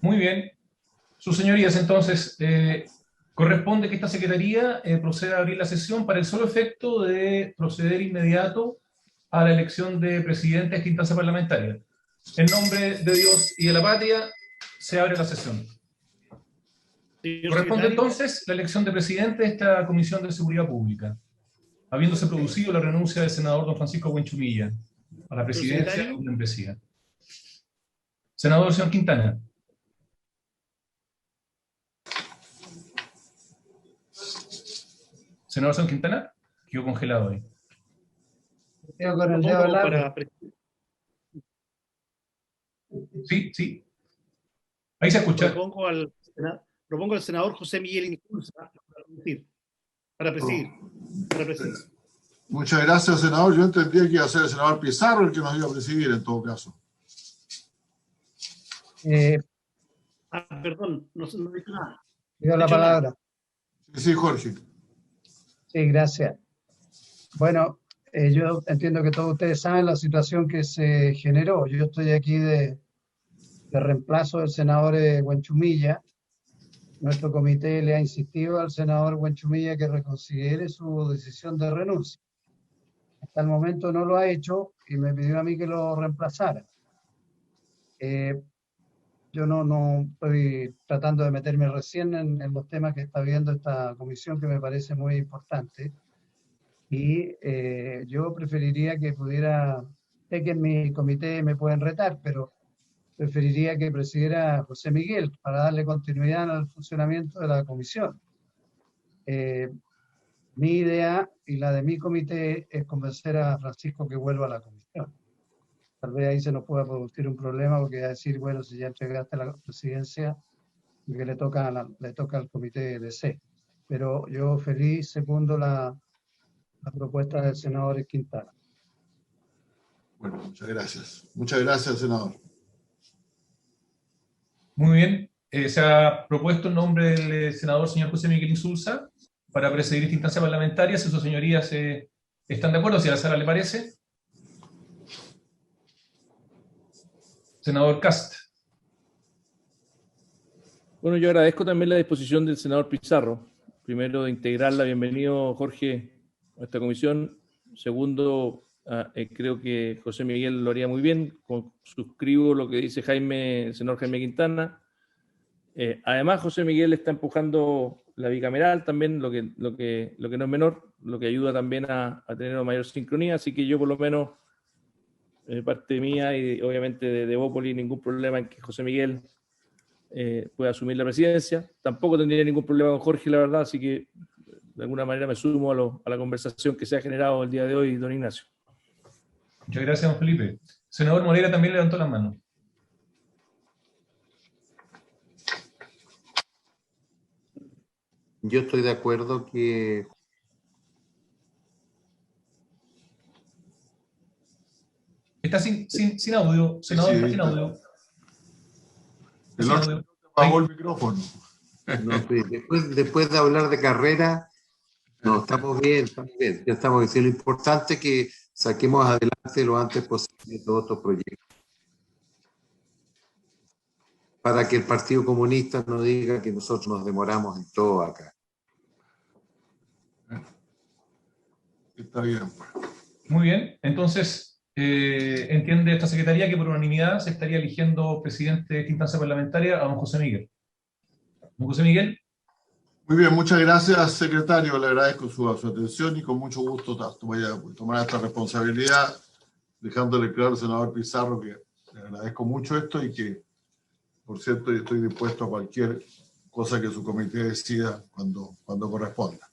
Muy bien. Sus señorías, entonces, corresponde que esta Secretaría proceda a abrir la sesión para el solo efecto de proceder inmediato a la elección de presidente de esta instancia parlamentaria. En nombre de Dios y de la patria, se abre la sesión. Corresponde entonces la elección de presidente de esta Comisión de Seguridad Pública, habiéndose producido la renuncia del senador don Francisco Buenchumilla a la presidencia de la membresía. Senador, señor Quintana. Senador señor Quintana, quedó congelado ahí. Sí, sí. Ahí se escucha. Propongo al senador José Miguel Insulza para presidir. Muchas gracias, senador. Yo entendía que iba a ser el senador Pizarro el que nos iba a presidir en todo caso. Perdón, no dije nada. Pido la palabra. Sí, Jorge. Sí, gracias. Bueno, yo entiendo que todos ustedes saben la situación que se generó. Yo estoy aquí de reemplazo del senador Buenchumilla. Nuestro comité le ha insistido al senador Buenchumilla que reconsidere su decisión de renuncia. Hasta el momento no lo ha hecho y me pidió a mí que lo reemplazara. Yo no estoy tratando de meterme recién en los temas que está viendo esta comisión, que me parece muy importante. Y yo preferiría que pudiera, sé que en mi comité me pueden retar, pero preferiría que presidiera José Miguel para darle continuidad al funcionamiento de la comisión. Mi idea y la de mi comité es convencer a Francisco que vuelva a la comisión. Tal vez ahí se nos pueda producir un problema, porque va a decir, bueno, si ya entregaste la presidencia, que le toca al comité de C. Pero yo feliz segundo la propuesta del senador Quintana. Bueno, muchas gracias. Muchas gracias, senador. Muy bien. Se ha propuesto el nombre del senador señor José Miguel Insulza para presidir esta instancia parlamentaria. Si sus señorías están de acuerdo, si a la sala le parece. Senador Cast. Bueno, yo agradezco también la disposición del senador Pizarro. Primero, de integrarla. Bienvenido, Jorge, a esta comisión. Segundo, creo que José Miguel lo haría muy bien. Suscribo lo que dice el senador Jaime Quintana. Además, José Miguel está empujando la bicameral también, lo que no es menor, lo que ayuda también a tener una mayor sincronía. Así que yo, por lo menos, parte mía y obviamente de Bópoli, ningún problema en que José Miguel pueda asumir la presidencia. Tampoco tendría ningún problema con Jorge, la verdad, así que de alguna manera me sumo a la conversación que se ha generado el día de hoy, don Ignacio. Muchas gracias, don Felipe. Senador Moreira también levantó la mano. Yo estoy de acuerdo que... Está sin audio, senador, está sin audio. El otro apagó el micrófono. No, después de hablar de carrera, no, estamos bien. Ya estamos diciendo lo importante es que saquemos adelante lo antes posible todos estos proyectos. Para que el Partido Comunista no diga que nosotros nos demoramos en todo acá. Está bien. Muy bien, entonces entiende esta secretaría que por unanimidad se estaría eligiendo presidente de esta instancia parlamentaria a don José Miguel. Don José Miguel. Muy bien, muchas gracias, secretario. Le agradezco su atención y con mucho gusto voy a tomar esta responsabilidad, dejándole claro al senador Pizarro que le agradezco mucho esto y que, por cierto, yo estoy dispuesto a cualquier cosa que su comité decida cuando corresponda.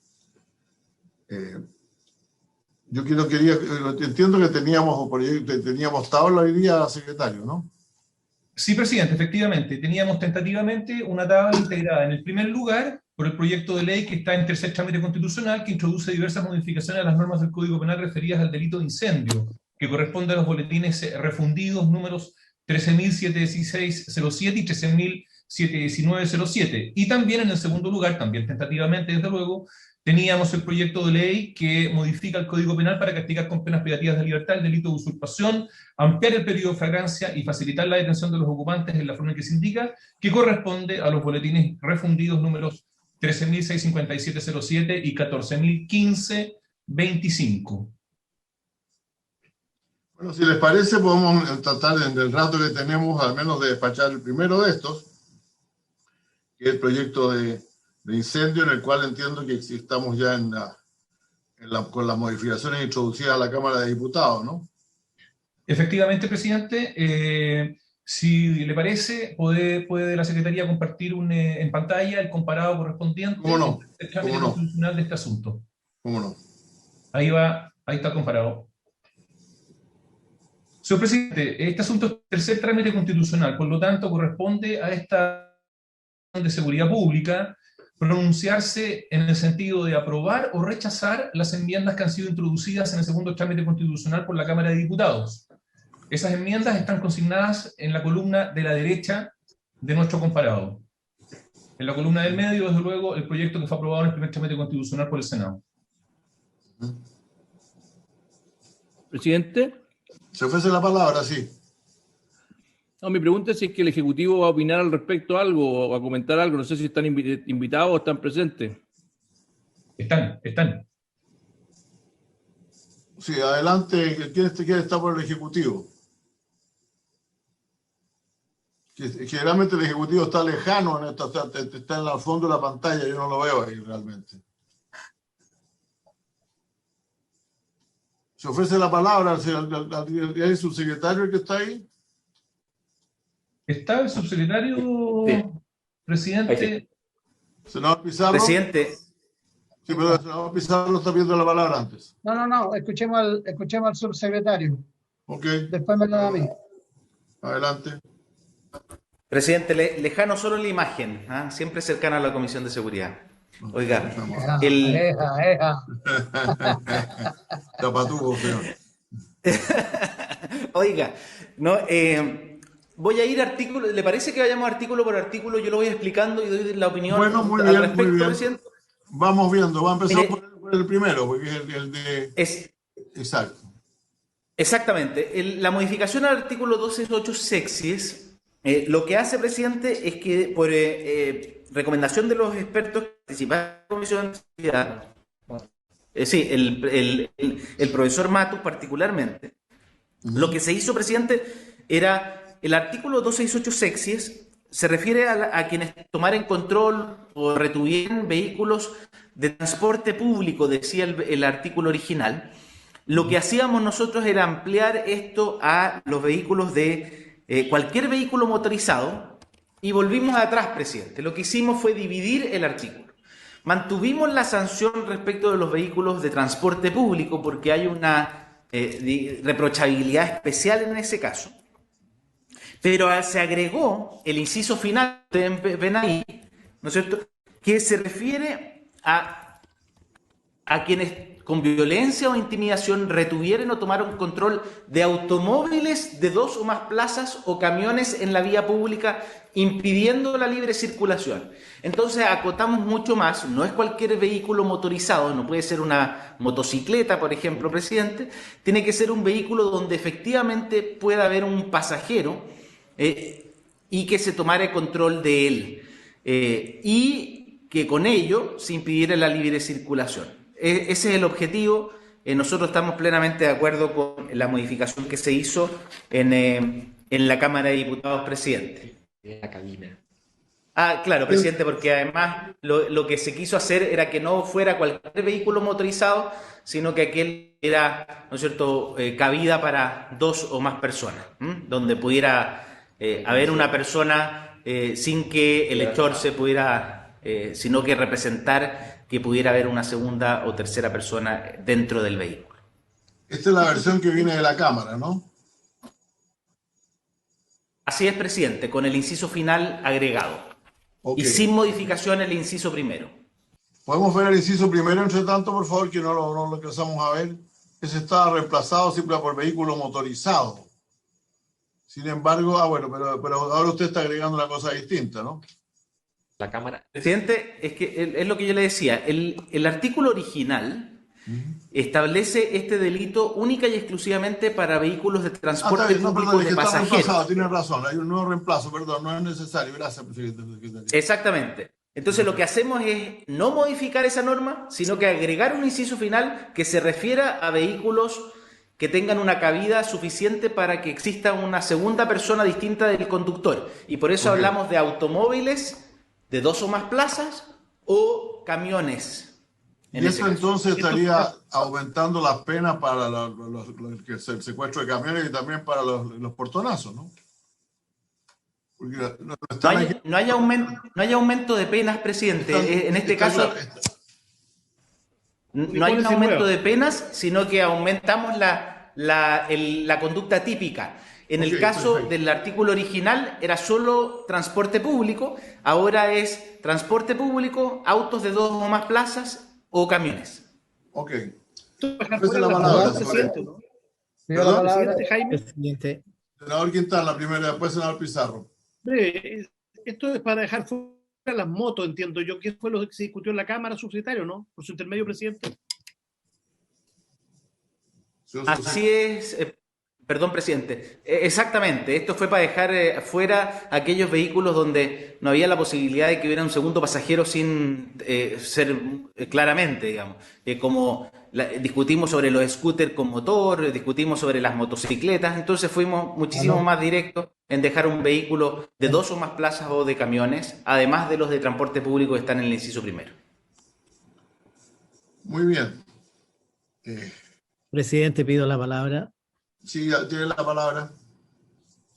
Yo entiendo que teníamos tabla hoy día, secretario, ¿no? Sí, presidente, efectivamente. Teníamos tentativamente una tabla integrada en el primer lugar por el proyecto de ley que está en tercer trámite constitucional, que introduce diversas modificaciones a las normas del Código Penal referidas al delito de incendio, que corresponde a los boletines refundidos números 13.716.07 y 13.719.07. Y también en el segundo lugar, también tentativamente, desde luego, Teníamos el proyecto de ley que modifica el Código Penal para castigar con penas privativas de libertad el delito de usurpación, ampliar el periodo de flagrancia y facilitar la detención de los ocupantes en la forma en que se indica, que corresponde a los boletines refundidos números 13.657.07 y 14.015.25. Bueno, si les parece, podemos tratar en el rato que tenemos al menos de despachar el primero de estos, que es el proyecto de incendio, en el cual entiendo que estamos ya con las modificaciones introducidas a la Cámara de Diputados, ¿no? Efectivamente, presidente. Si le parece, puede la Secretaría compartir en pantalla el comparado correspondiente ¿Cómo no? del trámite constitucional de este asunto. ¿Cómo no? Ahí está el comparado. Señor presidente, este asunto es el tercer trámite constitucional, por lo tanto corresponde a esta de seguridad pública pronunciarse en el sentido de aprobar o rechazar las enmiendas que han sido introducidas en el segundo trámite constitucional por la Cámara de Diputados. Esas enmiendas están consignadas en la columna de la derecha de nuestro comparado. En la columna del medio, desde luego, el proyecto que fue aprobado en el primer trámite constitucional por el Senado. Presidente. Se ofrece la palabra, sí. No, mi pregunta es si es que el Ejecutivo va a opinar al respecto algo o a comentar algo. No sé si están invitados o están presentes. Están. Sí, adelante. ¿Quién está por el Ejecutivo? Generalmente el Ejecutivo está lejano, está en el fondo de la pantalla, yo no lo veo ahí realmente. Se ofrece la palabra al subsecretario que está ahí. ¿Está el subsecretario, sí, presidente? Senador Pizarro. Presidente. Sí, pero el senador Pizarro está pidiendo la palabra antes. No, escuchemos al subsecretario. Ok. Después me lo da a mí. Adelante. Presidente, lejano solo en la imagen, ¿ah? Siempre cercano a la Comisión de Seguridad. Oiga, Tapatubo, señor. Oiga, no, voy a ir artículo, ¿le parece que vayamos artículo por artículo? Yo lo voy explicando y doy la opinión bueno, muy al bien, respecto, muy bien. presidente. Vamos viendo, va a empezar por el primero, porque es el de... Exacto. Exactamente. La modificación al artículo 268 sexis, lo que hace, presidente, es que por recomendación de los expertos que participaron en la Comisión de Seguridad, sí, el profesor Matus particularmente, lo que se hizo, presidente, era el artículo 268 sexis, se refiere a quienes tomaren control o retuvieran vehículos de transporte público, decía el artículo original. Lo que hacíamos nosotros era ampliar esto a los vehículos de cualquier vehículo motorizado y volvimos atrás, presidente. Lo que hicimos fue dividir el artículo. Mantuvimos la sanción respecto de los vehículos de transporte público porque hay una reprochabilidad especial en ese caso. Pero se agregó el inciso final, ustedes ven ahí, ¿no es cierto?, que se refiere a quienes con violencia o intimidación retuvieron o tomaron control de automóviles de 2 o más plazas o camiones en la vía pública, impidiendo la libre circulación. Entonces acotamos mucho más, no es cualquier vehículo motorizado, no puede ser una motocicleta, por ejemplo, presidente, tiene que ser un vehículo donde efectivamente pueda haber un pasajero y que se tomara control de él y que con ello se impidiera la libre circulación. Ese es el objetivo. Nosotros estamos plenamente de acuerdo con la modificación que se hizo en la Cámara de Diputados, presidente. La cabina. Claro, presidente, porque además lo que se quiso hacer era que no fuera cualquier vehículo motorizado, sino que aquel era, ¿no es cierto?, cabida para 2 o más personas, donde pudiera haber una persona sin que el hechor se pudiera, sino que representar que pudiera haber una segunda o tercera persona dentro del vehículo. Esta es la versión que viene de la Cámara, ¿no? Así es, presidente, con el inciso final agregado. Okay. Y sin modificación el inciso primero. ¿Podemos ver el inciso primero, entre tanto, por favor, que no lo alcanzamos a ver? Ese estaba reemplazado siempre por vehículo motorizado. Sin embargo, bueno, pero ahora usted está agregando una cosa distinta, ¿no? la Cámara. Presidente, es que es lo que yo le decía. El artículo original establece este delito única y exclusivamente para vehículos de transporte público de pasajeros. Tiene razón, hay un nuevo reemplazo, perdón, no es necesario. Gracias, presidente. Exactamente. Entonces lo que hacemos es no modificar esa norma, sino que agregar un inciso final que se refiera a vehículos que tengan una cabida suficiente para que exista una segunda persona distinta del conductor. Y por eso hablamos de automóviles de 2 o más plazas o camiones. Y eso entonces estaría aumentando las penas para el secuestro de camiones y también para los portonazos, ¿no? Porque No hay aumento de penas, presidente. En este caso, no hay un aumento de penas, sino que aumentamos la conducta típica. En el caso del artículo original era solo transporte público, ahora es transporte público, autos de 2 o más plazas o camiones. Ok. La palabra, presidente, ¿no? Presidente Jaime. Presidente. Senador Quintana, primero, después senador Pizarro. Esto es para dejar fuera las motos, entiendo yo, que fue lo que se discutió en la Cámara, subsecretario, ¿no? Por su intermedio, presidente. Así es, perdón, presidente. Exactamente, esto fue para dejar fuera aquellos vehículos donde no había la posibilidad de que hubiera un segundo pasajero sin ser claramente, digamos, como discutimos sobre los scooters con motor, discutimos sobre las motocicletas, entonces fuimos muchísimo más directos en dejar un vehículo de 2 o más plazas o de camiones, además de los de transporte público que están en el inciso primero. Muy bien. Presidente, pido la palabra. Sí, tiene la palabra.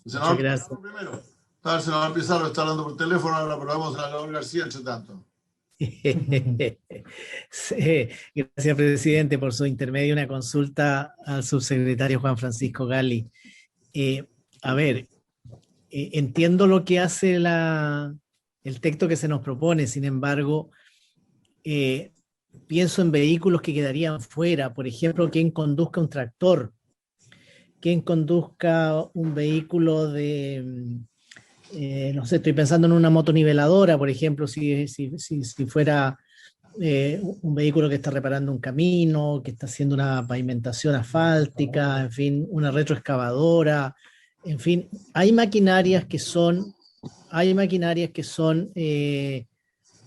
Muchas gracias. Primero. El senador Pizarro está hablando por teléfono, ahora probamos a senador García, entre tanto. Sí, gracias, presidente, por su intermedio. Una consulta al subsecretario Juan Francisco Gali. A ver, entiendo lo que hace el texto que se nos propone, sin embargo, pienso en vehículos que quedarían fuera, por ejemplo, quien conduzca un tractor, quien conduzca un vehículo de, no sé, estoy pensando en una motoniveladora, por ejemplo, si fuera un vehículo que está reparando un camino, que está haciendo una pavimentación asfáltica, en fin, una retroexcavadora, en fin, hay maquinarias que son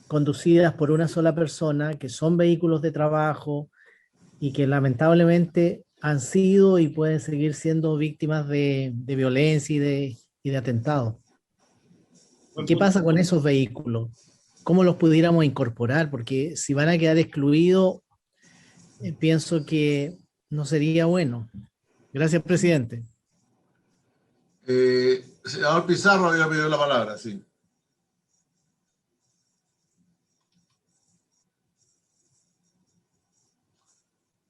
conducidas por una sola persona, que son vehículos de trabajo y que lamentablemente han sido y pueden seguir siendo víctimas de violencia y de atentados. ¿Qué pasa con esos vehículos? ¿Cómo los pudiéramos incorporar? Porque si van a quedar excluidos, pienso que no sería bueno. Gracias, presidente. Senador Pizarro había pedido la palabra, sí.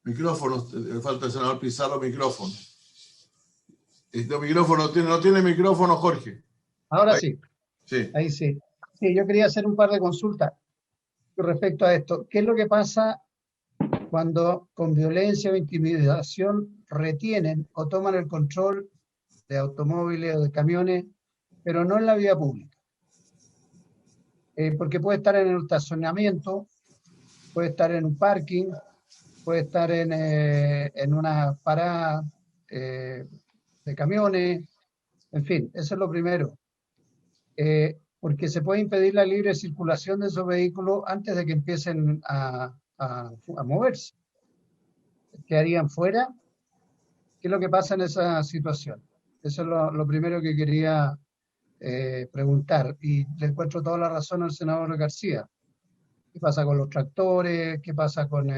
Micrófono, falta el senador Pizarro, micrófono. Este micrófono no tiene micrófono, Jorge. Ahora Ahí. sí. Sí. Ahí sí. Sí, yo quería hacer un par de consultas respecto a esto. ¿Qué es lo que pasa cuando con violencia o intimidación retienen o toman el control de automóviles o de camiones, pero no en la vía pública? Porque puede estar en el estacionamiento, puede estar en un parking, puede estar en una parada de camiones, en fin, eso es lo primero. Porque se puede impedir la libre circulación de esos vehículos antes de que empiecen a moverse. ¿Quedarían fuera? ¿Qué es lo que pasa en esa situación? Eso es lo primero que quería preguntar. Y le encuentro toda la razón al senador García. ¿Qué pasa con los tractores? ¿Qué pasa con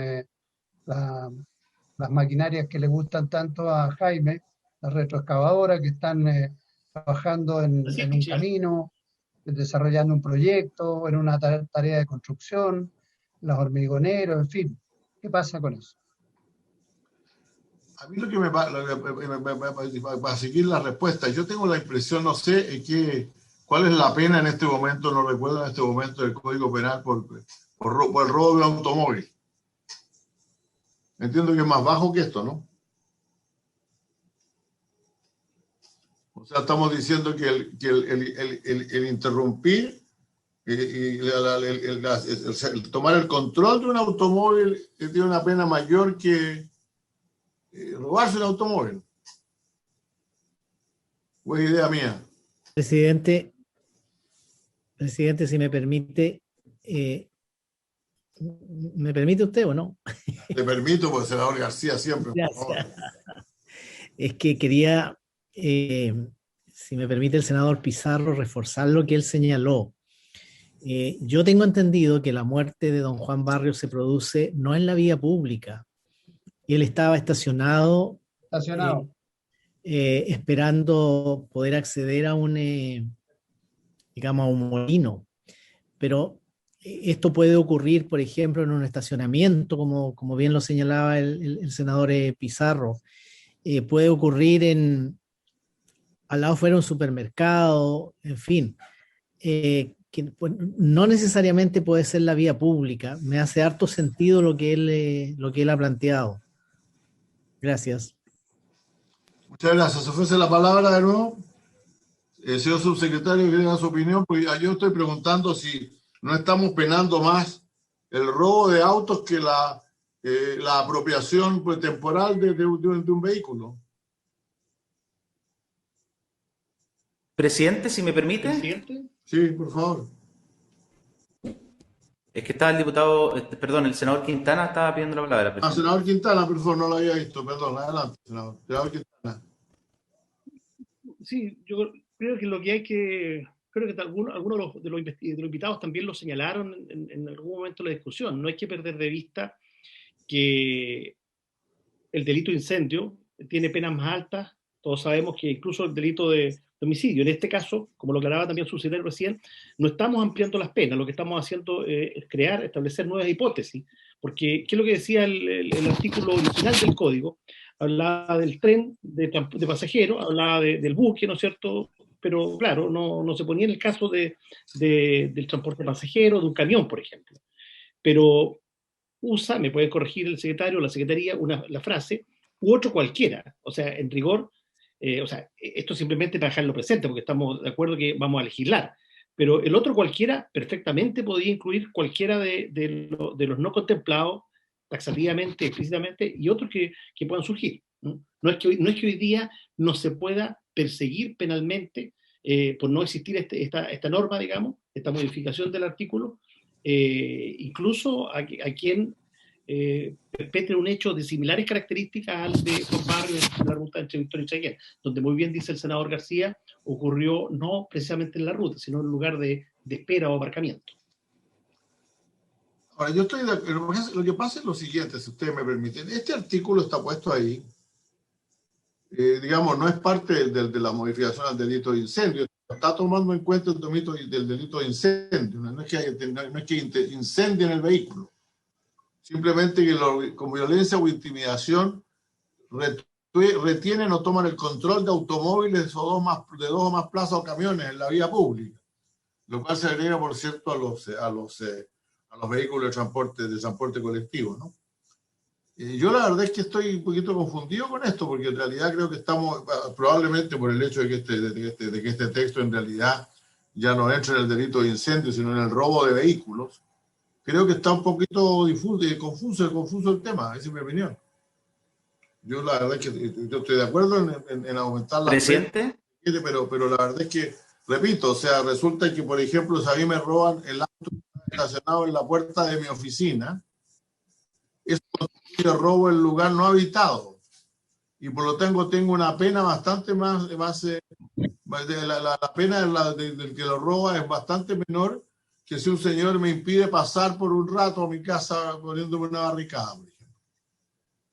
las maquinarias que le gustan tanto a Jaime? Las retroexcavadoras que están trabajando en un camino, desarrollando un proyecto, en una tarea de construcción, los hormigoneros, en fin. ¿Qué pasa con eso? A mí lo que para seguir la respuesta, yo tengo la impresión, no sé cuál es la pena en este momento, no recuerdo en este momento del Código Penal por el robo de un automóvil. Entiendo que es más bajo que esto, ¿no? O sea, estamos diciendo que el interrumpir el tomar el control de un automóvil tiene una pena mayor que robarse un automóvil. Buena idea mía. Presidente, si me permite, ¿me permite usted o no? Te permito, pues senador García siempre. Por favor. Es que quería, si me permite el senador Pizarro, reforzar lo que él señaló. Yo tengo entendido que la muerte de don Juan Barrios se produce no en la vía pública. Él estaba estacionado. Esperando poder acceder a digamos, a un molino. Pero esto puede ocurrir, por ejemplo, en un estacionamiento, como bien lo señalaba el senador Pizarro. Puede ocurrir al lado fuera de un supermercado, en fin. Que pues, no necesariamente puede ser la vía pública. Me hace harto sentido lo que él ha planteado. Gracias. Muchas gracias. ¿Se ofrece la palabra de nuevo? Señor subsecretario, ¿quiere dar su opinión? Porque yo estoy preguntando si no estamos penando más el robo de autos que la apropiación pues, temporal de un vehículo. Presidente, si me permite. ¿Presidente? Sí, por favor. Es que estaba el diputado, perdón, el senador Quintana estaba pidiendo la palabra. Presidente. Senador Quintana, por favor, no lo había visto. Perdón, adelante, senador. Senador Quintana. Sí, yo creo que lo que hay que... Creo que algunos de los invitados también lo señalaron en algún momento de la discusión. No hay que perder de vista que el delito de incendio tiene penas más altas. Todos sabemos que incluso el delito de homicidio, en este caso, como lo aclaraba también su secretario recién, no estamos ampliando las penas, lo que estamos haciendo es establecer nuevas hipótesis, porque ¿qué es lo que decía el artículo original del código? Hablaba del tren de pasajeros, hablaba del buque, ¿no es cierto? Pero claro, no se ponía en el caso del transporte de pasajeros, de un camión, por ejemplo. Pero usa, me puede corregir el secretario o la secretaría, la frase, u otro cualquiera. O sea, en rigor, esto simplemente para dejarlo presente, porque estamos de acuerdo que vamos a legislar. Pero el otro cualquiera perfectamente podría incluir cualquiera de los no contemplados taxativamente, explícitamente, y otros que puedan surgir. No es que hoy día no se pueda perseguir penalmente por no existir esta norma, digamos, esta modificación del artículo, incluso a quien perpetre un hecho de similares características al de Juan Barrios en la ruta entre Victoria y Chaguén, donde muy bien dice el senador García, ocurrió no precisamente en la ruta, sino en un lugar de espera o aparcamiento. Ahora, yo estoy lo que pasa es lo siguiente, si ustedes me permiten. Este artículo está puesto ahí, digamos, no es parte de la modificación al delito de incendio, está tomando en cuenta el delito de incendio, no es que incendien el vehículo, simplemente que con violencia o intimidación retienen o toman el control de automóviles de dos o más plazas o camiones en la vía pública, lo cual se agrega, por cierto, a los vehículos de transporte colectivo, ¿no? Yo la verdad es que estoy un poquito confundido con esto, porque en realidad creo que estamos, probablemente por el hecho de que este texto en realidad ya no entra en el delito de incendio, sino en el robo de vehículos, creo que está un poquito confuso el tema, esa es mi opinión. Yo la verdad es que yo estoy de acuerdo en aumentar la ¿Presidente? pena, pero la verdad es que, repito, o sea, resulta que, por ejemplo, si a mí me roban el auto estacionado en la puerta de mi oficina, eso constituye robo en lugar no habitado. Y por lo tanto tengo una pena bastante más la pena del que lo roba es bastante menor que si un señor me impide pasar por un rato a mi casa poniéndome una barricada, por ejemplo.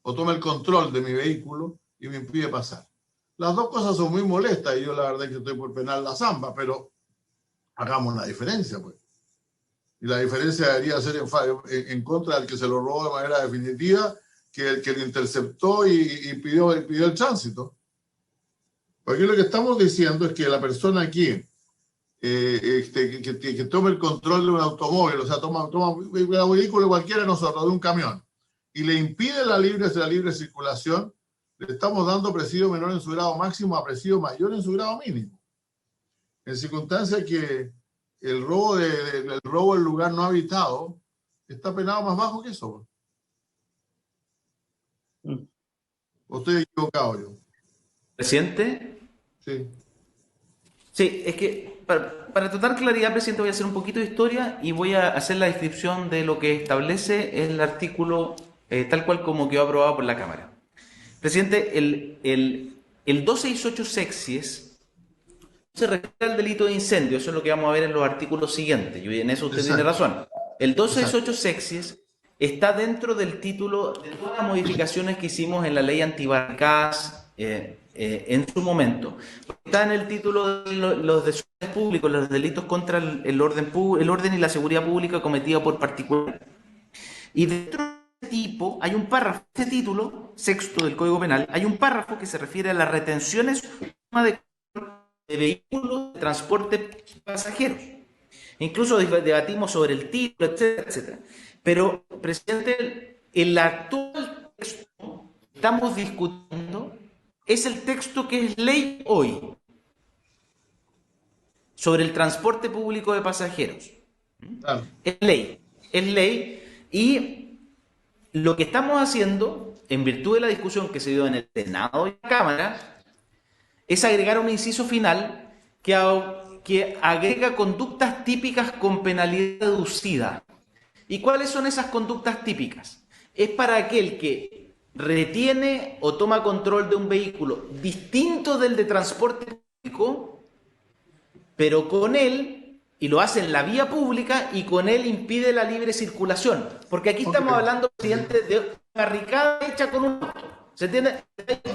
O toma el control de mi vehículo y me impide pasar. Las dos cosas son muy molestas y yo la verdad es que estoy por penar la zamba, pero hagamos una diferencia, pues. Y la diferencia debería ser en contra del que se lo robó de manera definitiva que el que lo interceptó y pidió el tránsito. Porque lo que estamos diciendo es que la persona que tome el control de un automóvil, o sea, toma un vehículo cualquiera de nosotros, de un camión, y le impide la libre circulación, le estamos dando presidio menor en su grado máximo a presidio mayor en su grado mínimo. En circunstancias que el robo el robo del lugar no habitado está penado más bajo que eso. ¿O estoy equivocado yo? Presidente. Sí. Sí, es que para tratar claridad, presidente, voy a hacer un poquito de historia y voy a hacer la descripción de lo que establece el artículo tal cual como quedó aprobado por la Cámara. Presidente, el 268 sexies se refiere al delito de incendio, eso es lo que vamos a ver en los artículos siguientes, y en eso usted tiene razón. El 268 sexies está dentro del título de todas las modificaciones que hicimos en la ley antibarricadas en su momento. Está en el título de los desórdenes públicos, los delitos contra el orden y la seguridad pública cometidos por particulares. Y dentro de este tipo hay un párrafo, este título sexto del Código Penal, hay un párrafo que se refiere a las retenciones de vehículos de transporte pasajeros. Incluso debatimos sobre el título, etcétera, etcétera. Pero, presidente, el actual texto que estamos discutiendo es el texto que es ley hoy sobre el transporte público de pasajeros. Claro. Es ley, y lo que estamos haciendo, en virtud de la discusión que se dio en el Senado y en la Cámara, es agregar un inciso final que agrega conductas típicas con penalidad reducida. ¿Y cuáles son esas conductas típicas? Es para aquel que retiene o toma control de un vehículo distinto del de transporte público, pero con él, y lo hace en la vía pública, y con él impide la libre circulación. Porque aquí estamos hablando, presidente, de una barricada hecha con un auto. Se tiene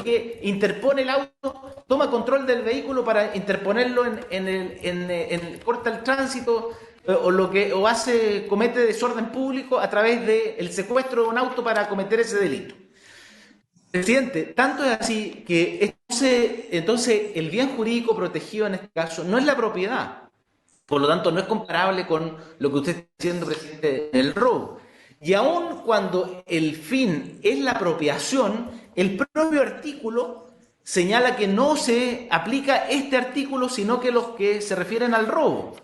que interpone el auto, toma control del vehículo para interponerlo corta el tránsito comete desorden público a través del secuestro de un auto para cometer ese delito. Presidente, tanto es así que entonces el bien jurídico protegido en este caso no es la propiedad. Por lo tanto, no es comparable con lo que usted está diciendo, presidente, el robo. Y aun cuando el fin es la apropiación, el propio artículo señala que no se aplica este artículo, sino que los que se refieren al robo.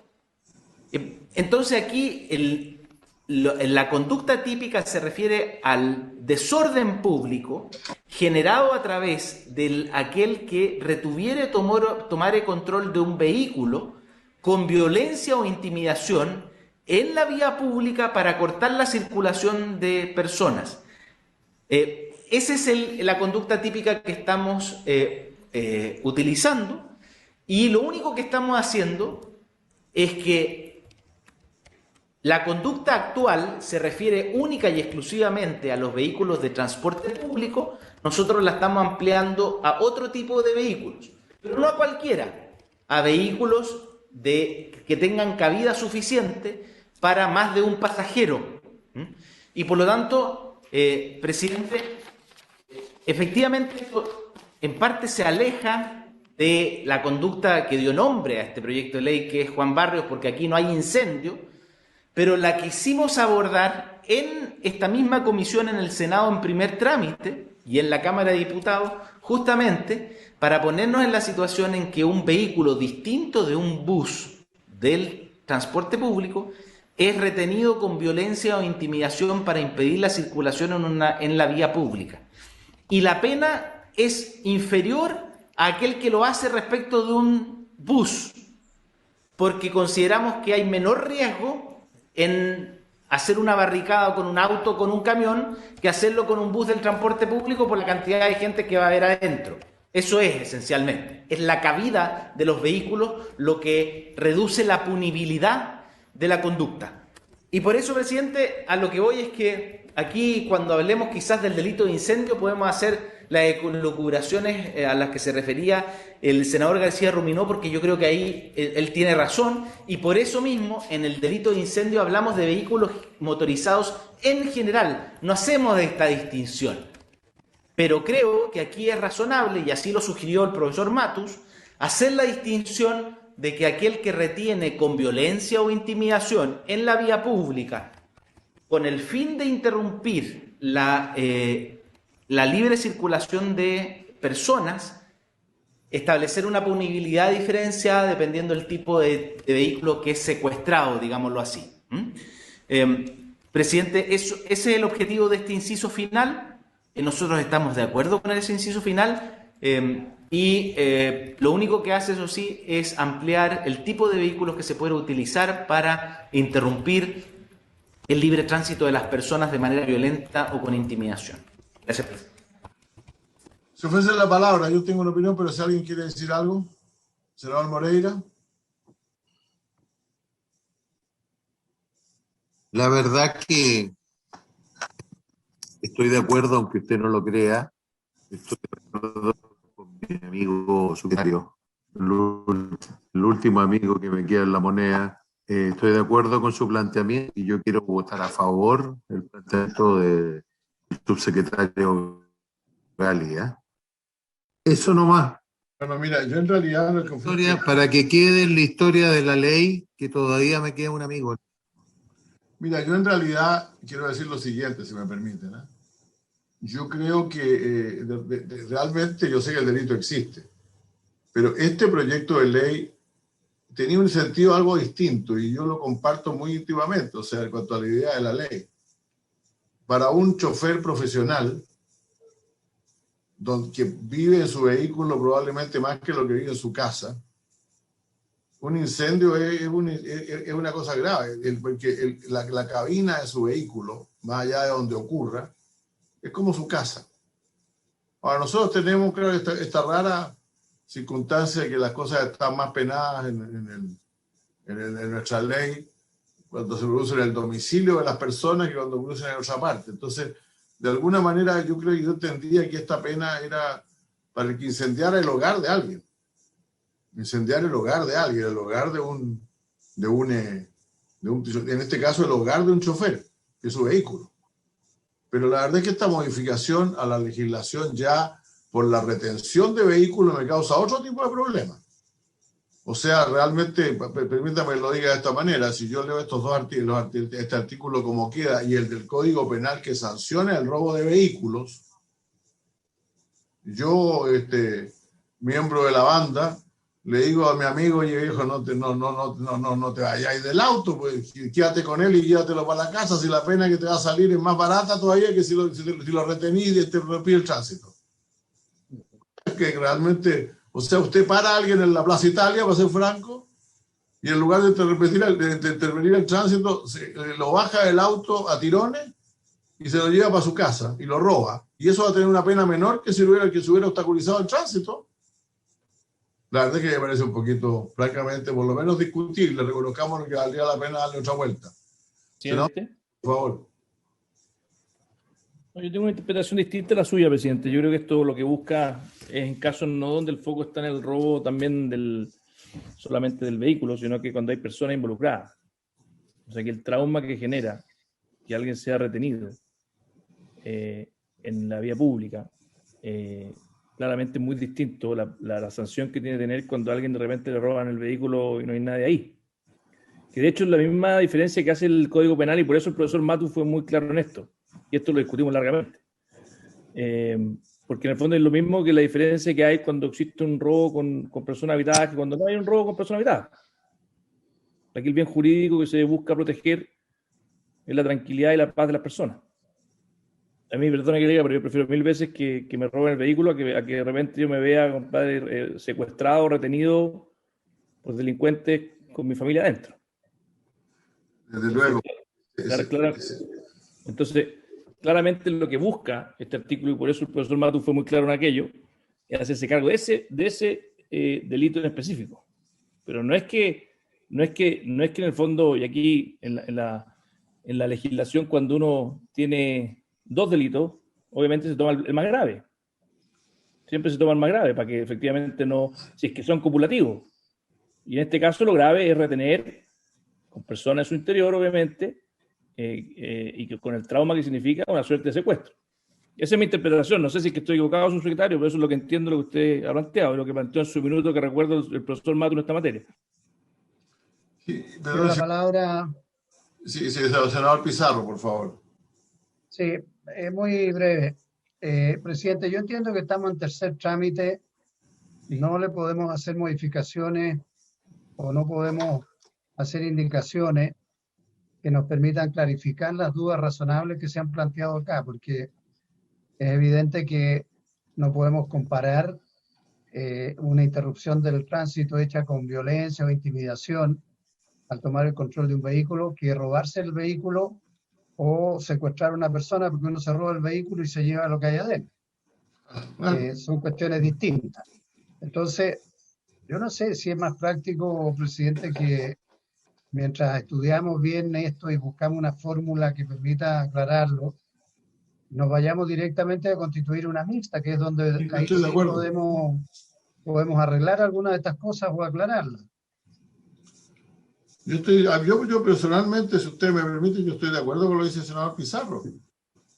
Entonces aquí la conducta típica se refiere al desorden público generado a través de aquel que retuviere tomare control de un vehículo con violencia o intimidación en la vía pública para cortar la circulación de personas. Esa es la conducta típica que estamos utilizando, y lo único que estamos haciendo es que la conducta actual se refiere única y exclusivamente a los vehículos de transporte público. Nosotros la estamos ampliando a otro tipo de vehículos, pero no a cualquiera, a vehículos que tengan cabida suficiente para más de un pasajero. Y por lo tanto, presidente, efectivamente esto en parte se aleja de la conducta que dio nombre a este proyecto de ley, que es Juan Barrios, porque aquí no hay incendio, pero la quisimos abordar en esta misma comisión en el Senado en primer trámite y en la Cámara de Diputados, justamente para ponernos en la situación en que un vehículo distinto de un bus del transporte público es retenido con violencia o intimidación para impedir la circulación en la vía pública. Y la pena es inferior a aquel que lo hace respecto de un bus, porque consideramos que hay menor riesgo en hacer una barricada con un auto o con un camión que hacerlo con un bus del transporte público por la cantidad de gente que va a haber adentro. Eso es esencialmente. Es la cabida de los vehículos lo que reduce la punibilidad de la conducta. Y por eso, presidente, a lo que voy es que aquí, cuando hablemos quizás del delito de incendio, podemos hacer las elucubraciones a las que se refería el senador García Ruminó, porque yo creo que ahí él tiene razón, y por eso mismo en el delito de incendio hablamos de vehículos motorizados en general, no hacemos esta distinción. Pero creo que aquí es razonable, y así lo sugirió el profesor Matus, hacer la distinción de que aquel que retiene con violencia o intimidación en la vía pública con el fin de interrumpir la libre circulación de personas establecer una punibilidad diferenciada dependiendo del tipo de vehículo que es secuestrado, digámoslo así. Presidente, ese es el objetivo de este inciso final. Nosotros estamos de acuerdo con ese inciso final y lo único que hace, eso sí, es ampliar el tipo de vehículos que se puede utilizar para interrumpir el libre tránsito de las personas de manera violenta o con intimidación. Gracias, presidente. Se ofrece la palabra, yo tengo una opinión, pero si alguien quiere decir algo, senador Moreira. La verdad que estoy de acuerdo, aunque usted no lo crea, estoy de acuerdo con mi amigo secretario, el último amigo que me queda en La Moneda. Estoy de acuerdo con su planteamiento y yo quiero votar a favor del planteamiento del subsecretario Gali. Eso nomás. Bueno, mira, yo en realidad... Para que quede en la historia de la ley que todavía me queda un amigo. Mira, yo en realidad quiero decir lo siguiente, si me permiten. Yo creo que realmente yo sé que el delito existe, pero este proyecto de ley tenía un sentido algo distinto y yo lo comparto muy íntimamente, o sea, en cuanto a la idea de la ley. Para un chofer profesional, que vive en su vehículo probablemente más que lo que vive en su casa, un incendio es una cosa grave, porque la cabina de su vehículo, más allá de donde ocurra, es como su casa. Ahora, nosotros tenemos, creo, esta rara circunstancia de que las cosas están más penadas en nuestra ley cuando se produce en el domicilio de las personas que cuando producen en otra parte. Entonces, de alguna manera, yo creo que yo entendía que esta pena era para el que incendiara el hogar de alguien. Incendiar el hogar de alguien, el hogar en este caso, el hogar de un chofer, que es su vehículo. Pero la verdad es que esta modificación a la legislación ya por la retención de vehículos me causa otro tipo de problema. O sea, realmente, permítame que lo diga de esta manera, si yo leo estos dos artículos, este artículo como queda y el del Código Penal que sanciona el robo de vehículos, yo, miembro de la banda, le digo a mi amigo, oye viejo, no te vayas del auto, pues quédate con él y llévatelo para la casa, si la pena que te va a salir es más barata todavía que si lo retenís y te rompí el tránsito. Es que realmente, o sea, usted para a alguien en la Plaza Italia, para ser franco, y en lugar de intervenir el tránsito, lo baja del auto a tirones y se lo lleva para su casa y lo roba. Y eso va a tener una pena menor que si se hubiera obstaculizado el tránsito. La verdad es que me parece un poquito, francamente, por lo menos discutible. Reconozcamos que valdría la pena darle otra vuelta. Senador, por favor. Yo tengo una interpretación distinta a la suya, presidente. Yo creo que esto lo que busca es en casos no donde el foco está en el robo también solamente del vehículo, sino que cuando hay personas involucradas. O sea, que el trauma que genera que alguien sea retenido en la vía pública claramente muy distinto la sanción que tiene que tener cuando a alguien de repente le roban el vehículo y no hay nadie ahí. Que de hecho es la misma diferencia que hace el Código Penal y por eso el profesor Matu fue muy claro en esto. Y esto lo discutimos largamente. Porque en el fondo es lo mismo que la diferencia que hay cuando existe un robo con personas habitadas que cuando no hay un robo con personas habitadas. Aquí el bien jurídico que se busca proteger es la tranquilidad y la paz de las personas. A mí, perdona que diga, pero yo prefiero 1000 veces que me roben el vehículo a que de repente yo me vea, compadre, secuestrado, retenido por delincuentes con mi familia adentro. Desde luego. Entonces, claramente lo que busca este artículo, y por eso el profesor Matu fue muy claro en aquello, es hacerse cargo de ese delito en específico. Pero no es que en el fondo, y aquí en la legislación, cuando uno tiene 2 delitos, obviamente se toma el más grave. Siempre se toma el más grave para que efectivamente no, si es que son copulativos. Y en este caso lo grave es retener con personas en su interior, obviamente, y que con el trauma que significa una suerte de secuestro. Esa es mi interpretación. No sé si es que estoy equivocado, su secretario, pero eso es lo que entiendo lo que usted ha planteado y lo que planteó en su minuto que recuerdo el profesor Mato en esta materia. Sí, pero la palabra. Sí, senador Pizarro, por favor. Sí, muy breve. Presidente, yo entiendo que estamos en tercer trámite no le podemos hacer modificaciones o no podemos hacer indicaciones que nos permitan clarificar las dudas razonables que se han planteado acá, porque es evidente que no podemos comparar una interrupción del tránsito hecha con violencia o intimidación al tomar el control de un vehículo que robarse el vehículo o secuestrar a una persona porque uno se roba el vehículo y se lleva lo que hay adentro. Son cuestiones distintas. Entonces, yo no sé si es más práctico, presidente, que mientras estudiamos bien esto y buscamos una fórmula que permita aclararlo, nos vayamos directamente a constituir una mixta, que es donde Sí, ahí estoy de sí acuerdo. podemos arreglar algunas de estas cosas o aclararlas. Yo personalmente, si usted me permite, yo estoy de acuerdo con lo que dice el senador Pizarro. O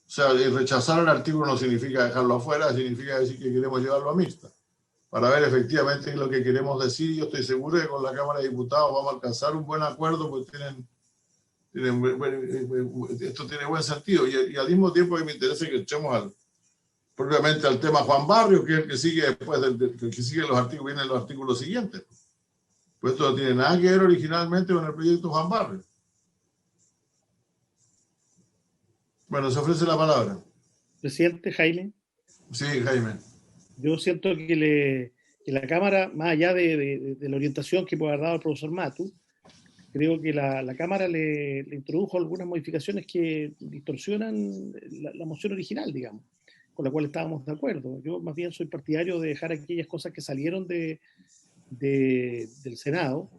sea, rechazar el artículo no significa dejarlo afuera, significa decir que queremos llevarlo a mixta, para ver efectivamente qué es lo que queremos decir. Yo estoy seguro que con la Cámara de Diputados vamos a alcanzar un buen acuerdo, porque esto tiene buen sentido. Y al mismo tiempo que me interesa que echemos propiamente al tema Juan Barrios, que es el que sigue después, el que sigue los artículos, vienen los artículos siguientes. Pues esto no tiene nada que ver originalmente con el proyecto Juan Barrios. Bueno, se ofrece la palabra. Presidente Jaime. Sí, Jaime. Yo siento que la Cámara, más allá de la orientación que puede haber dado el profesor Matu, creo que la Cámara le introdujo algunas modificaciones que distorsionan la moción original, digamos, con la cual estábamos de acuerdo. Yo más bien soy partidario de dejar aquellas cosas que salieron del Senado,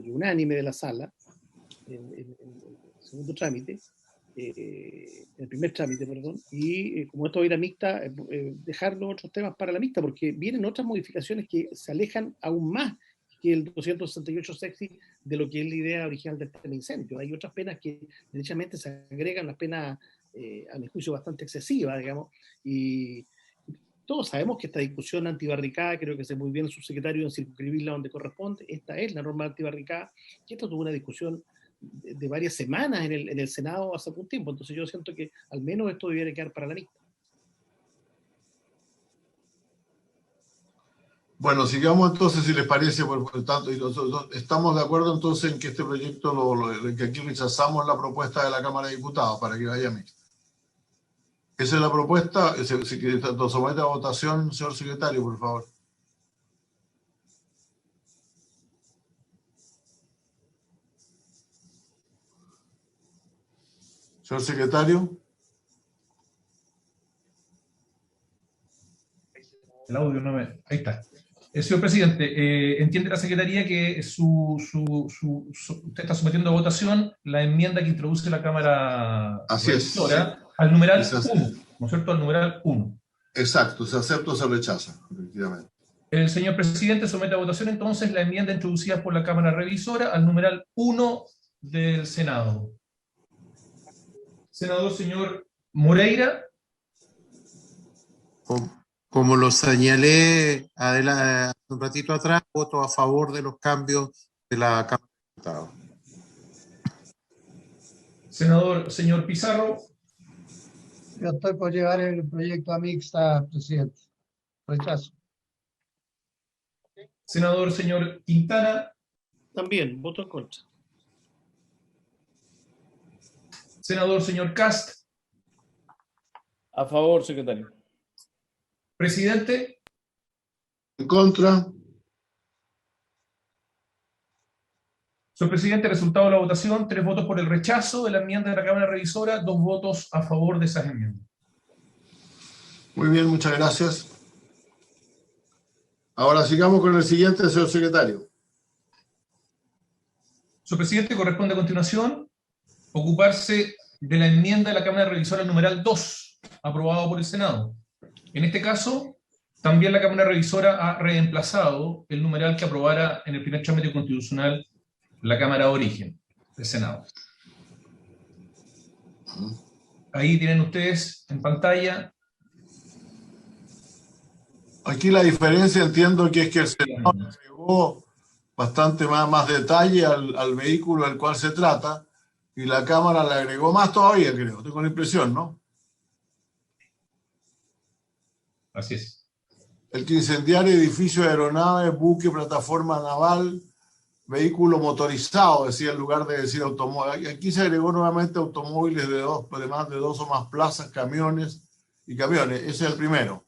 unánime de la sala, en el segundo trámite, el primer trámite, perdón, y como esto va a ir a mixta, dejar los otros temas para la mixta, porque vienen otras modificaciones que se alejan aún más que el 268 sexy de lo que es la idea original del tema incendio. Hay otras penas que derechamente se agregan, las penas a mi juicio bastante excesivas, digamos, y todos sabemos que esta discusión antibarricada, creo que hace muy bien el subsecretario en circunscribirla donde corresponde. Esta es la norma antibarricada, y esto tuvo una discusión de varias semanas en el Senado hace algún tiempo. Entonces yo siento que al menos esto debiera quedar para la lista. Bueno, sigamos entonces, si les parece, por tanto, estamos de acuerdo entonces en que este proyecto, que aquí rechazamos la propuesta de la Cámara de Diputados para que vaya mixta. Esa es la propuesta. Si lo somete a votación, señor secretario, por favor. Señor secretario. El audio no me... Ahí está. Señor presidente, ¿entiende la Secretaría que usted está sometiendo a votación la enmienda que introduce la Cámara revisora al numeral 1, ¿no es cierto? Al numeral 1. Exacto, se acepta o se rechaza, efectivamente. El señor presidente somete a votación entonces la enmienda introducida por la Cámara revisora al numeral 1 del Senado. Senador señor Moreira. Como lo señalé un ratito atrás, voto a favor de los cambios de la Cámara de Diputados. Senador señor Pizarro. Yo estoy por llevar el proyecto a mixta, presidente. Rechazo. Senador señor Quintana. También, voto en contra. Senador señor Cast. A favor, secretario. Presidente. En contra. Señor presidente, resultado de la votación: 3 votos por el rechazo de la enmienda de la Cámara revisora, 2 votos a favor de esas enmiendas. Muy bien, muchas gracias. Ahora sigamos con el siguiente, señor secretario. Señor presidente, corresponde a continuación ocuparse de la enmienda de la Cámara revisora al numeral 2, aprobado por el Senado. En este caso, también la Cámara revisora ha reemplazado el numeral que aprobara en el primer trámite constitucional la Cámara de Origen del Senado. Ahí tienen ustedes en pantalla. Aquí la diferencia, entiendo que es que el Senado agregó bastante más detalle al vehículo del cual se trata, y la Cámara le agregó más todavía, creo. Tengo la impresión, ¿no? Así es. el que incendiara edificio de aeronaves, buque, plataforma naval, vehículo motorizado, decía, en lugar de decir automóvil. Aquí se agregó nuevamente automóviles de más de 2 o más plazas, camiones y camiones. Ese es el primero.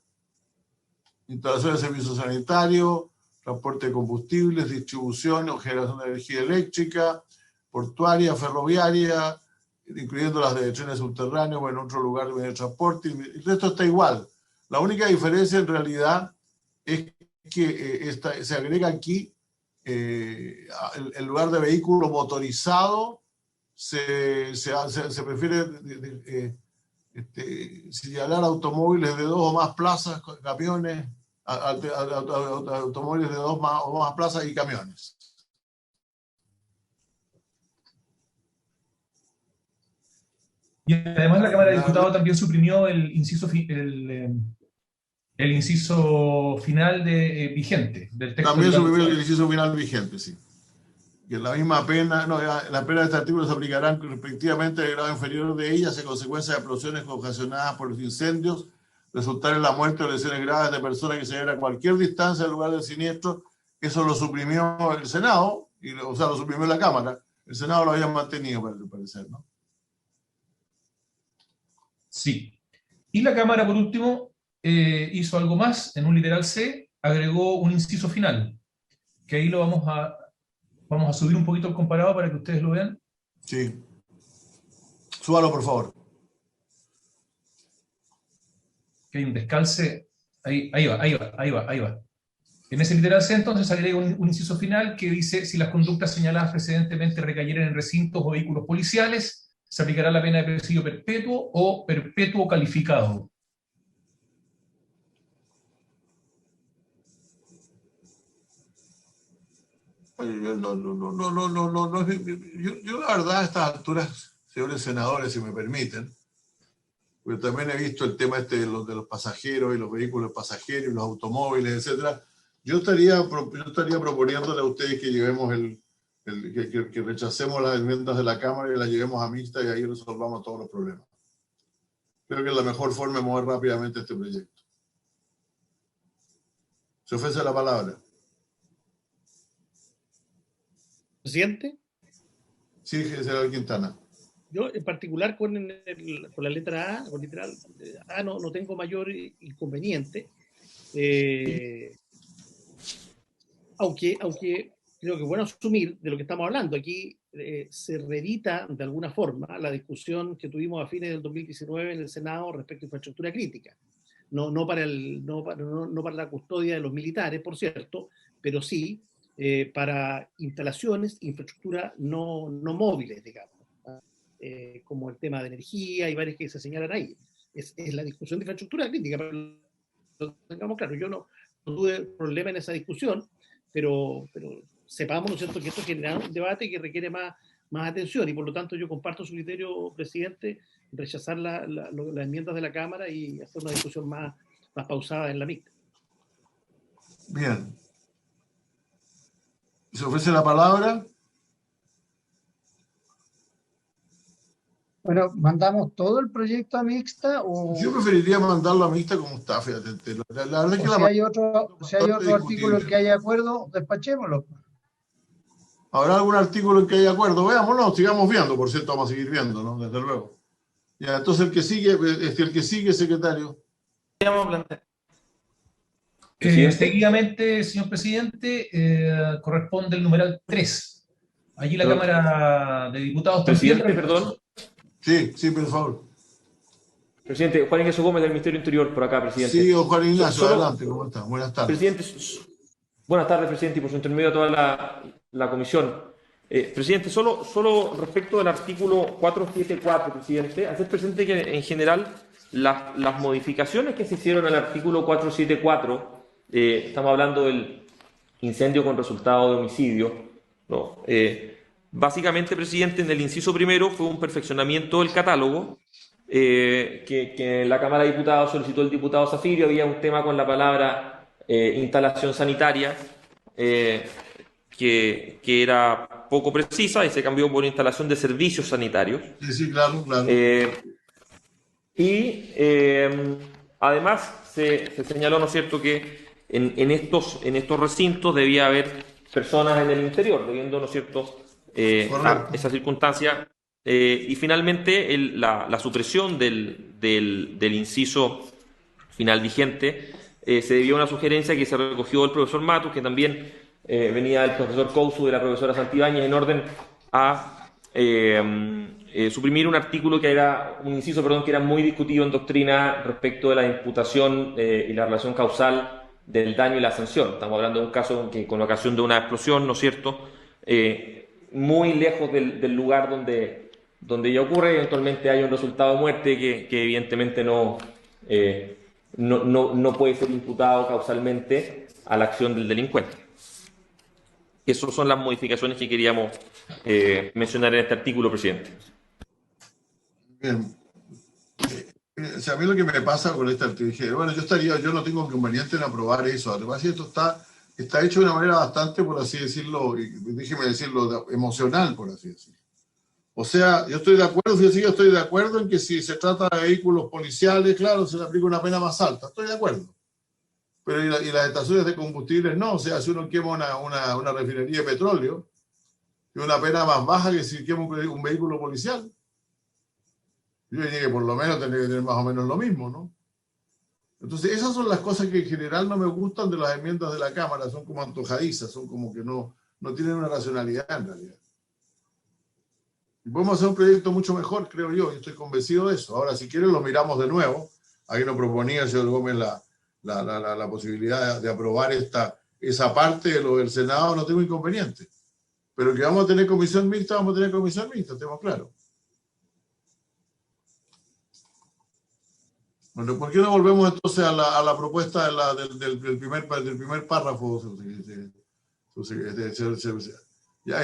Instalación de servicios sanitarios, transporte de combustibles, distribución o generación de energía eléctrica, portuaria, ferroviaria, incluyendo las de trenes subterráneos o en otro lugar de transporte. El resto está igual. La única diferencia en realidad es que se agrega aquí, en lugar de vehículo motorizado, se prefiere señalar automóviles de 2 o más plazas, camiones, automóviles de 2 o más plazas y camiones. Y además la Cámara de Diputados también suprimió el inciso final vigente del texto. También suprimió el inciso final vigente, sí. Que la misma pena, la pena de este artículo se aplicarán respectivamente al grado inferior de ellas en consecuencia de explosiones ocasionadas por los incendios, resultar en la muerte o lesiones graves de personas que se hallan a cualquier distancia del lugar del siniestro. Eso lo suprimió el Senado, o sea, lo suprimió la Cámara. El Senado lo había mantenido, para parecer, ¿no? Sí. Y la Cámara, por último, hizo algo más, en un literal C, agregó un inciso final, que ahí lo vamos a subir un poquito el comparado para que ustedes lo vean. Sí. Súbalo, por favor. Que hay un descalce. Ahí va. En ese literal C, entonces, agrega un inciso final que dice: si las conductas señaladas precedentemente recayeran en recintos o vehículos policiales, se aplicará la pena de presidio perpetuo o perpetuo calificado. Yo la verdad a estas alturas, señores senadores, si me permiten, porque también he visto el tema de los pasajeros y los vehículos pasajeros y los automóviles, etcétera. Yo estaría proponiéndole a ustedes que llevemos que rechacemos las enmiendas de la Cámara y las llevemos a mixta y ahí resolvamos todos los problemas. Creo que es la mejor forma de mover rápidamente este proyecto. Se ofrece la palabra. Presidente. Sí, senador Quintana. Yo, en particular, con la letra A, con literal A, no tengo mayor inconveniente. Aunque creo que es bueno asumir de lo que estamos hablando. Aquí se reedita, de alguna forma, la discusión que tuvimos a fines del 2019 en el Senado respecto a infraestructura crítica. No para la custodia de los militares, por cierto, pero sí para instalaciones, infraestructura no móviles, digamos, como el tema de energía y varias que se señalan ahí. Es la discusión de infraestructura crítica, para que lo tengamos claro. Yo no tuve problema en esa discusión, pero sepamos, ¿no es cierto?, que esto genera un debate que requiere más atención, y por lo tanto yo comparto su criterio, presidente, rechazar las enmiendas de la Cámara y hacer una discusión más pausada en la mixta. Bien. ¿Se ofrece la palabra? Bueno, ¿mandamos todo el proyecto a mixta o...? Yo preferiría mandarlo a mixta como está, fíjate. La verdad es que si hay otro artículo en que haya acuerdo, despachémoslo. ¿Habrá algún artículo en que haya acuerdo? Veámoslo, sigamos viendo, por cierto, vamos a seguir viendo, ¿no? Desde luego. Ya, entonces el que sigue, secretario. Seguidamente, señor presidente, corresponde el numeral 3. Allí la Cámara de Diputados... Presidente, perdón. Sí, por favor. Presidente, Juan Ignacio Gómez del Ministerio Interior, por acá, presidente. Sí, Juan Ignacio, adelante, ¿cómo está? Buenas tardes. Presidente, buenas tardes, presidente, y por su intermedio a toda la comisión. Presidente, solo respecto del artículo 474, presidente, hacer presente que en general las modificaciones que se hicieron al artículo 474, estamos hablando del incendio con resultado de homicidio, ¿no? Básicamente, presidente, en el inciso primero fue un perfeccionamiento del catálogo que en la Cámara de Diputados solicitó el diputado Zafirio. Había un tema con la palabra instalación sanitaria que era poco precisa y se cambió por instalación de servicios sanitarios. Sí, claro. Además se señaló, ¿no es cierto?, que en estos recintos debía haber personas en el interior, debiendo, ¿no es cierto?, a esa circunstancia. Y finalmente la supresión del inciso final vigente se debió a una sugerencia que se recogió del profesor Matus, que también venía del profesor Couso, de la profesora Santibáñez, en orden a suprimir un artículo que era, un inciso, perdón, que era muy discutido en doctrina respecto de la imputación y la relación causal del daño y la sanción. Estamos hablando de un caso que con ocasión de una explosión, ¿no es cierto?, muy lejos del lugar donde ya ocurre, eventualmente hay un resultado de muerte que evidentemente no puede ser imputado causalmente a la acción del delincuente. Esas son las modificaciones que queríamos mencionar en este artículo, presidente. Bien. O sea, a mí lo que me pasa con este artículo, dije, bueno, yo no tengo inconveniente en aprobar eso. Además, esto está hecho de una manera bastante, por así decirlo, déjeme decirlo, emocional, por así decirlo. O sea, yo estoy de acuerdo, yo estoy de acuerdo en que si se trata de vehículos policiales, claro, se le aplica una pena más alta, estoy de acuerdo. Pero y las estaciones de combustibles no, o sea, si uno quema una refinería de petróleo, es una pena más baja que si quema un vehículo policial. Yo diría que por lo menos tendría que tener más o menos lo mismo, ¿no? Entonces, esas son las cosas que en general no me gustan de las enmiendas de la Cámara, son como antojadizas, son como que no tienen una racionalidad en realidad. Y podemos hacer un proyecto mucho mejor, creo yo, y estoy convencido de eso. Ahora, si quieren, lo miramos de nuevo. Ahí nos proponía el señor Gómez la posibilidad de aprobar esa parte de lo del Senado, no tengo inconveniente. Pero que vamos a tener comisión mixta, estemos claros. Bueno, ¿por qué no volvemos entonces a la propuesta del primer párrafo? Ya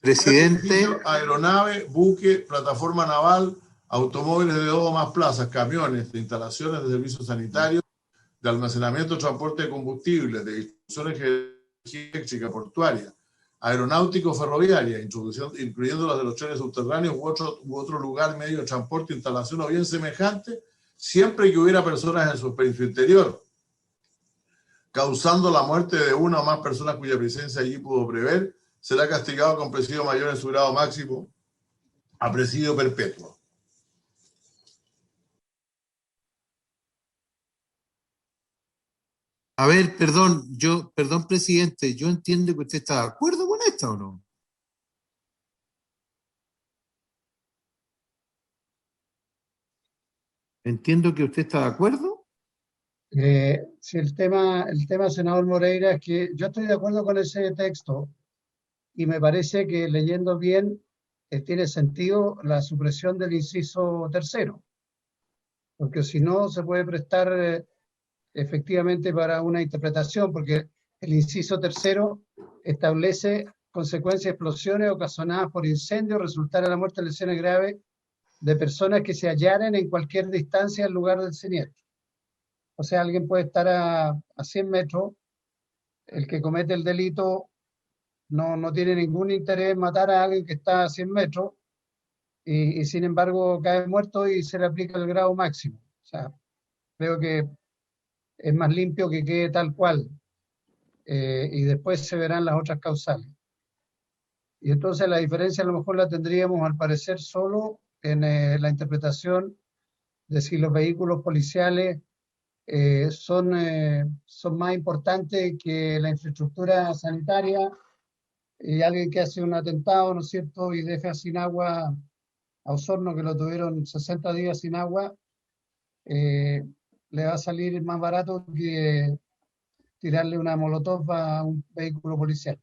Presidente. Aeronave, buque, plataforma naval, automóviles de 2 o más plazas, camiones, de instalaciones de servicios sanitarios, de almacenamiento, transporte de combustibles, de distribución eléctrica portuaria, aeronáutico ferroviaria, incluyendo las de los trenes subterráneos u otro lugar, medio de transporte, instalación o bien semejante, siempre que hubiera personas en su interior, causando la muerte de una o más personas cuya presencia allí pudo prever, será castigado con presidio mayor en su grado máximo a presidio perpetuo. A ver, perdón, presidente, yo entiendo que usted está de acuerdo con esta o no. Entiendo que usted está de acuerdo. Sí, el tema, senador Moreira, es que yo estoy de acuerdo con ese texto y me parece que leyendo bien tiene sentido la supresión del inciso tercero, porque si no se puede prestar efectivamente para una interpretación, porque el inciso tercero establece consecuencias de explosiones ocasionadas por incendios, resultar en la muerte o lesiones graves de personas que se hallaren en cualquier distancia del lugar del siniestro. O sea, alguien puede estar a 100 metros, el que comete el delito no tiene ningún interés en matar a alguien que está a 100 metros y sin embargo cae muerto y se le aplica el grado máximo. O sea, creo que es más limpio que quede tal cual y después se verán las otras causales. Y entonces la diferencia a lo mejor la tendríamos al parecer solo en la interpretación de si los vehículos policiales son más importantes que la infraestructura sanitaria y alguien que hace un atentado, ¿no es cierto?, y deja sin agua a Osorno, que lo tuvieron 60 días sin agua, le va a salir más barato que tirarle una molotov a un vehículo policial.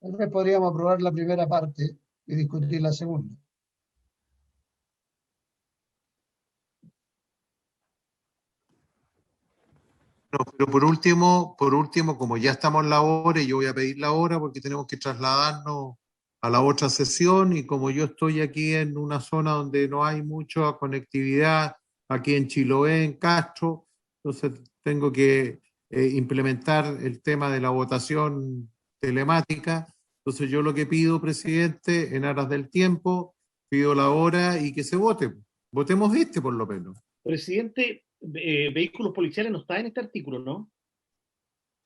Tal vez podríamos aprobar la primera parte y discutir la segunda. No, pero por último, como ya estamos en la hora, y yo voy a pedir la hora porque tenemos que trasladarnos a la otra sesión, y como yo estoy aquí en una zona donde no hay mucha conectividad, aquí en Chiloé, en Castro, entonces tengo que implementar el tema de la votación telemática. Entonces yo lo que pido, presidente, en aras del tiempo, pido la hora y que se vote. Votemos por lo menos. Presidente, vehículos policiales no está en este artículo, ¿no?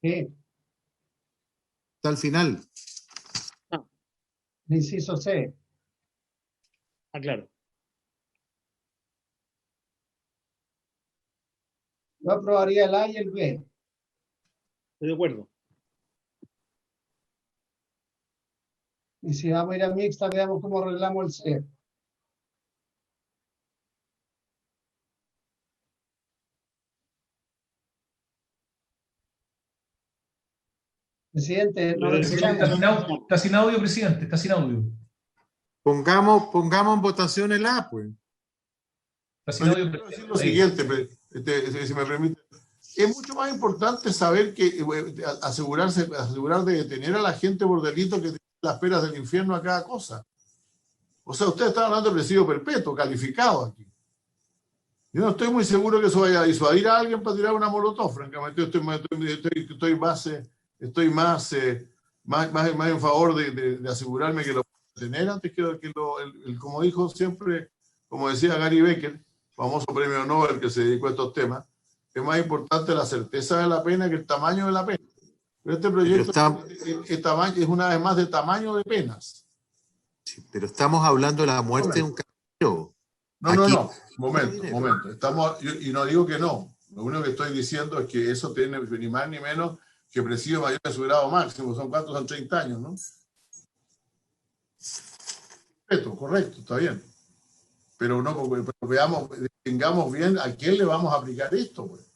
Sí, Está al final. el inciso C. Ah, claro. Yo aprobaría el A y el B. Estoy de acuerdo. Y si vamos a ir a mixta, veamos cómo arreglamos el C. Presidente, no lo escuchamos. Está sin audio, presidente, está sin audio. Pongamos en votación el A, pues. Está sin audio. Quiero decir lo siguiente, si me permite. Es mucho más importante saber que asegurar de detener a la gente por delito que las penas del infierno a cada cosa. O sea, ustedes están hablando de presidio perpetuo, calificado aquí. Yo no estoy muy seguro que eso vaya a disuadir a alguien para tirar una molotov, francamente. Estoy más en favor de asegurarme que lo puedo tener antes que como dijo siempre, como decía Gary Becker, famoso premio Nobel que se dedicó a estos temas, es más importante la certeza de la pena que el tamaño de la pena. Pero este proyecto es una vez más de tamaño de penas. Sí, pero estamos hablando de la muerte de un caballero. No. Momento. Y no digo que no. Lo único que estoy diciendo es que eso tiene ni más ni menos que presidio mayor de su grado máximo. Son 30 años, ¿no? Correcto, está bien. Pero tengamos bien a quién le vamos a aplicar esto, pues.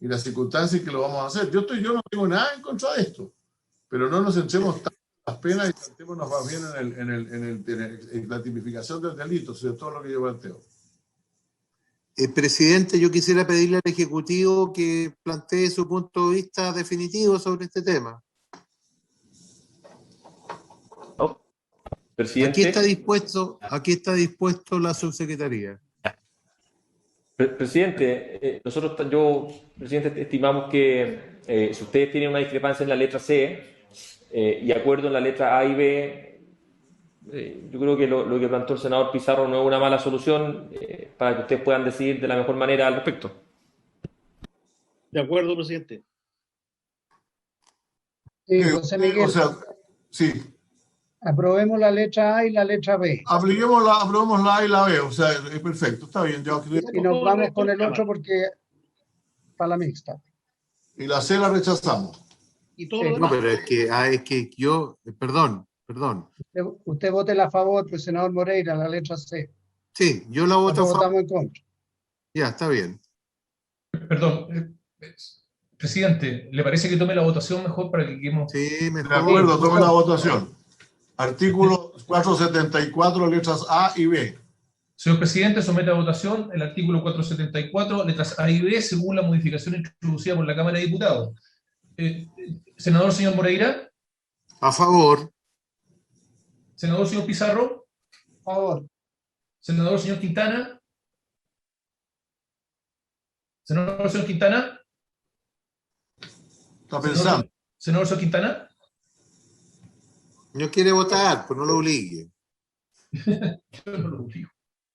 Y las circunstancias que lo vamos a hacer. Yo no tengo nada en contra de esto, pero no nos centremos tanto en las penas y centrémonos más bien en la tipificación del delito, eso es todo lo que yo planteo. Presidente, yo quisiera pedirle al Ejecutivo que plantee su punto de vista definitivo sobre este tema. Presidente. Aquí está dispuesto la subsecretaría. Presidente, presidente, estimamos que si ustedes tienen una discrepancia en la letra C y acuerdo en la letra A y B, yo creo que lo que planteó el senador Pizarro no es una mala solución para que ustedes puedan decidir de la mejor manera al respecto. De acuerdo, presidente. Sí, José Miguel. O sea, sí. Aprobemos la letra A y la letra B. Aprobemos la A y la B, o sea, es perfecto, está bien. Y nos vamos con el otro porque para la mixta. Y la C la rechazamos. Y todo Sí. lo demás. No, pero es que yo, perdón. Usted vote a favor, pues, senador Moreira, la letra C. Sí, yo la voto a favor. Votamos en contra. Ya, está bien. Perdón, presidente, ¿le parece que tome la votación mejor para que quedemos? Sí, mejor. De acuerdo, tome la votación. Artículo 474, letras A y B. Señor presidente, somete a votación el artículo 474, letras A y B, según la modificación introducida por la Cámara de Diputados. Senador señor Moreira. A favor. Senador señor Pizarro. A favor. Senador señor Quintana. Senador señor Quintana. Está pensando. Senador señor Quintana. No quiere votar, pues no lo obligue. Yo no lo obligo.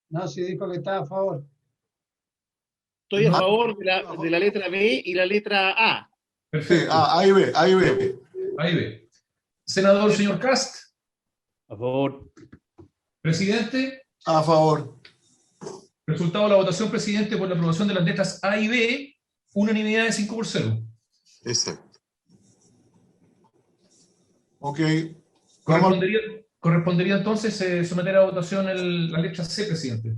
No, sí dijo que está a favor. Estoy a favor de la letra B y la letra A. Perfecto. Sí, A y B. Ahí ve. Senador señor Cast. A favor. Presidente. A favor. Resultado de la votación, presidente, por la aprobación de las letras A y B, unanimidad de 5-0. Exacto. Ok. Correspondería entonces someter a votación la letra C, presidente.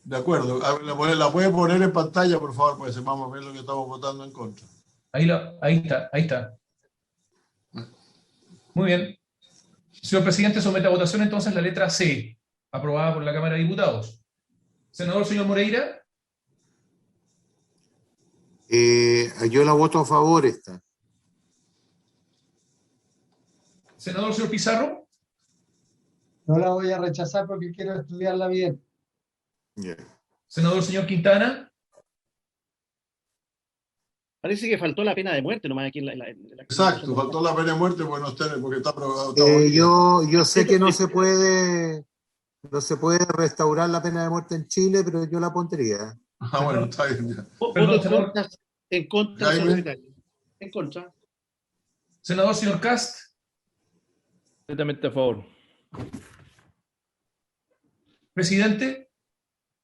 De acuerdo. La puede poner en pantalla, por favor, para que sepamos ver lo que estamos votando en contra. Ahí está. Muy bien. Señor presidente, somete a votación entonces la letra C, aprobada por la Cámara de Diputados. Senador señor Moreira. Yo la voto a favor esta. Senador señor Pizarro. No la voy a rechazar porque quiero estudiarla bien. Yeah. Senador señor Quintana. Parece que faltó la pena de muerte nomás aquí en la Exacto, faltó la pena de muerte porque está aprobado. Yo sé que no se puede restaurar la pena de muerte en Chile, pero yo la pondría. Bueno, está bien. Ya. Voto en contra, señor secretario. En contra. Senador, señor Cast. Completamente a favor. Presidente.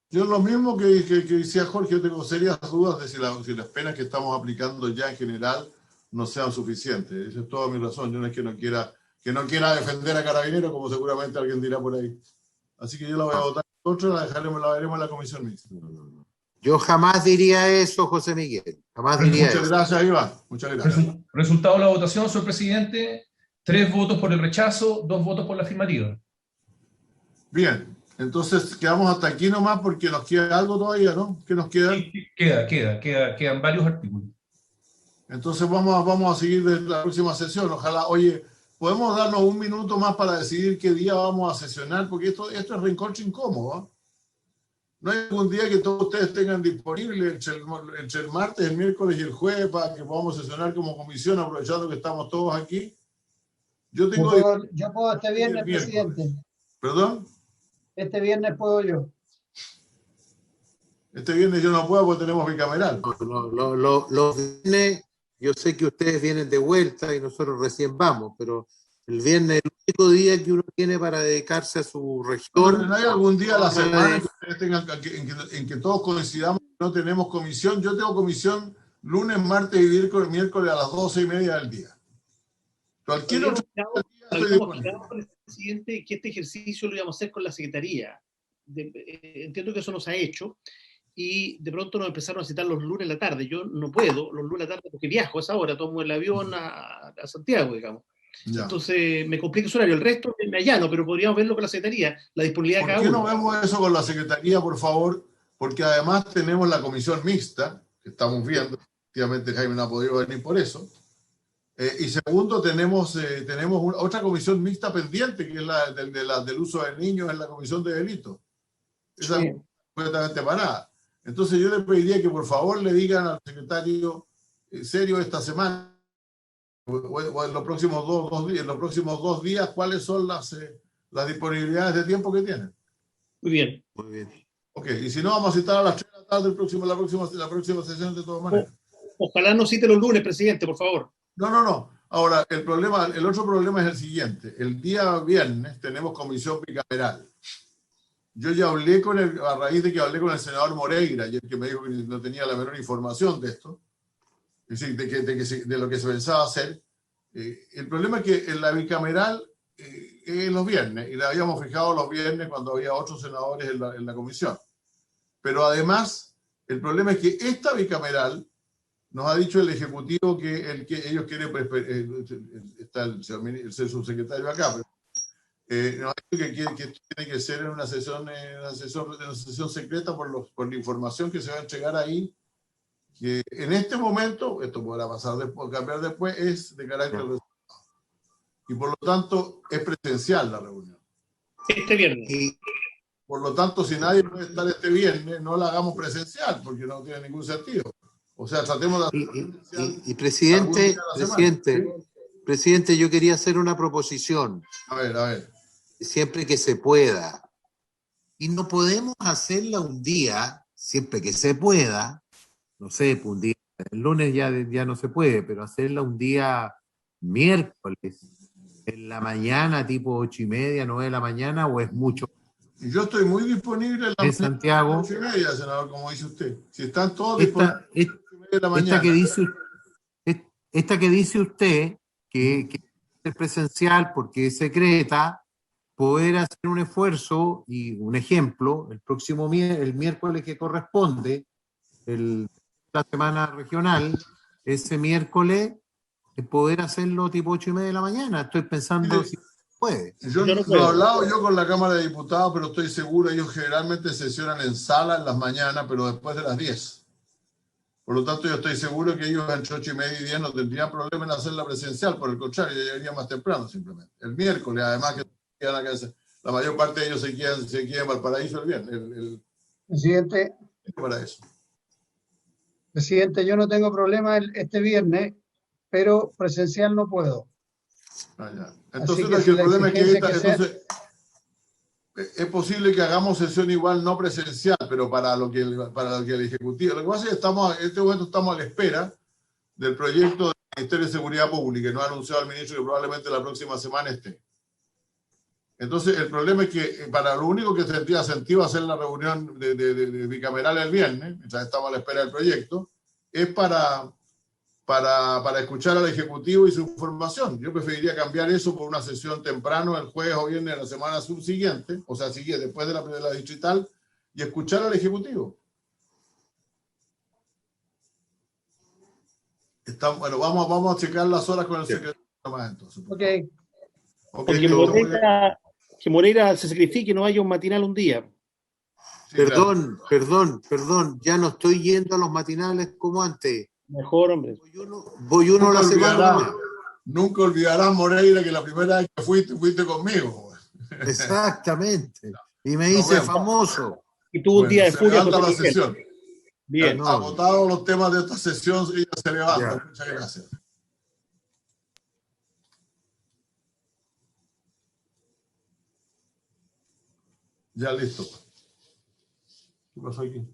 Yo lo mismo que decía Jorge, yo tengo serias dudas de si las penas que estamos aplicando ya en general no sean suficientes. Esa es toda mi razón. Yo no es que no quiera defender a Carabineros, como seguramente alguien dirá por ahí. Así que yo la voy a votar en contra, la veremos en la comisión mixta. Yo jamás diría eso, José Miguel. Jamás diría Muchas eso. gracias, Iván. Muchas gracias. Resultado de la votación, señor presidente. 3 votos por el rechazo, 2 votos por la afirmativa. Bien, entonces quedamos hasta aquí nomás porque nos queda algo todavía, ¿no? ¿Qué nos queda? Sí, quedan varios artículos. Entonces vamos a seguir de la próxima sesión. Ojalá, oye, podemos darnos un minuto más para decidir qué día vamos a sesionar, porque esto es reencuentro incómodo, ¿eh? No hay algún día que todos ustedes tengan disponible entre el martes, el miércoles y el jueves para que podamos sesionar como comisión, aprovechando que estamos todos aquí. Yo puedo este viernes, presidente. ¿Perdón? Este viernes puedo yo. Este viernes yo no puedo porque tenemos bicameral. Los viernes, yo sé que ustedes vienen de vuelta y nosotros recién vamos, pero el viernes es el único día que uno tiene para dedicarse a su región. ¿No hay algún día a la semana que ustedes tengan en que todos coincidamos que no tenemos comisión? Yo tengo comisión lunes, martes y miércoles a las 12:30 del día. Cualquier otro día estoy disponible. Presidente, que este ejercicio lo íbamos a hacer con la Secretaría. Entiendo que eso nos ha hecho y de pronto nos empezaron a citar los lunes en la tarde. Yo no puedo los lunes en la tarde porque viajo a esa hora, tomo el avión a Santiago, digamos. Ya. Entonces me complica su horario. El resto me allano, pero podríamos verlo con la Secretaría, la disponibilidad de cada uno. ¿Por qué no vemos eso con la Secretaría, por favor? Porque además tenemos la comisión mixta, que estamos viendo. Efectivamente, Jaime no ha podido venir por eso. Y segundo, tenemos otra comisión mixta pendiente, que es la del uso de niños en la comisión de delitos. Esa es completamente parada. Entonces yo le pediría que por favor le digan al secretario serio esta semana, o en los próximos dos días, cuáles son las disponibilidades de tiempo que tienen. Muy bien. Muy bien. Ok, y si no, vamos a citar a las 3 de la tarde la próxima sesión de todas maneras. Ojalá no cite los lunes, presidente, por favor. No. Ahora, el otro problema es el siguiente. El día viernes tenemos comisión bicameral. Yo ya hablé a raíz de que hablé con el senador Moreira, y el que me dijo que no tenía la menor información de esto, es decir, de lo que se pensaba hacer. El problema es que en la bicameral es los viernes, y la habíamos fijado los viernes cuando había 8 senadores en la comisión. Pero además, el problema es que esta bicameral nos ha dicho el Ejecutivo que ellos quieren, está el subsecretario acá, pero nos ha dicho que esto tiene que ser en una sesión secreta por la información que se va a entregar ahí, que en este momento, esto podrá cambiar después, es de carácter reservado. Y por lo tanto es presencial la reunión. Este viernes. Y por lo tanto, si nadie puede estar este viernes, no la hagamos presencial, porque no tiene ningún sentido. O sea, tratemos de... Presidente, yo quería hacer una proposición. A ver. Siempre que se pueda. Y no podemos hacerla un día, siempre que se pueda, no sé, un día, el lunes ya no se puede, pero hacerla un día miércoles, en la mañana, tipo 8:30, 9 de la mañana, o es mucho. Yo estoy muy disponible en Santiago. 8:30, senador, como dice usted. Si están todos disponibles. Esta que dice usted, que es presencial porque es secreta, poder hacer un esfuerzo y un ejemplo, el miércoles que corresponde, la semana regional, ese miércoles, poder hacerlo tipo 8:30 de la mañana. Estoy pensando si puede. Yo no he hablado yo con la Cámara de Diputados, pero estoy seguro, ellos generalmente sesionan en sala en las mañanas, pero después de las 10. Por lo tanto, yo estoy seguro que ellos entre 8:30 y 10 no tendrían problema en hacerla presencial, por el contrario, llegarían más temprano simplemente. El miércoles, además que la mayor parte de ellos se quedan en Valparaíso el viernes. Presidente, para eso. Presidente, yo no tengo problema este viernes, pero presencial no puedo. Ya. Entonces, el problema es que es posible que hagamos sesión igual no presencial, pero para lo que el Ejecutivo. Lo que pasa es que en este momento estamos a la espera del proyecto del Ministerio de Seguridad Pública, que nos ha anunciado el ministro que probablemente la próxima semana esté. Entonces, el problema es que para lo único que tendría sentido hacer la reunión de bicameral el viernes, mientras estamos a la espera del proyecto, es para escuchar al Ejecutivo y su información. Yo preferiría cambiar eso por una sesión temprano, el jueves o viernes de la semana subsiguiente, o sea, después de la distrital, y escuchar al Ejecutivo. Bueno, vamos a checar las horas con el secretario más entonces. Ok. Que Moreira se sacrifique y no haya un matinal un día. Sí, Perdón, ya no estoy yendo a los matinales como antes. Mejor, hombre. Voy uno a la semana. Nunca olvidarás, Moreira, que la primera vez que fuiste conmigo. Exactamente. Y me hice famoso. Y tuvo un día de furia. La sesión. Bien. Agotados los temas de esta sesión, ella se levanta. Ya. Muchas gracias. Ya listo. ¿Qué pasó aquí?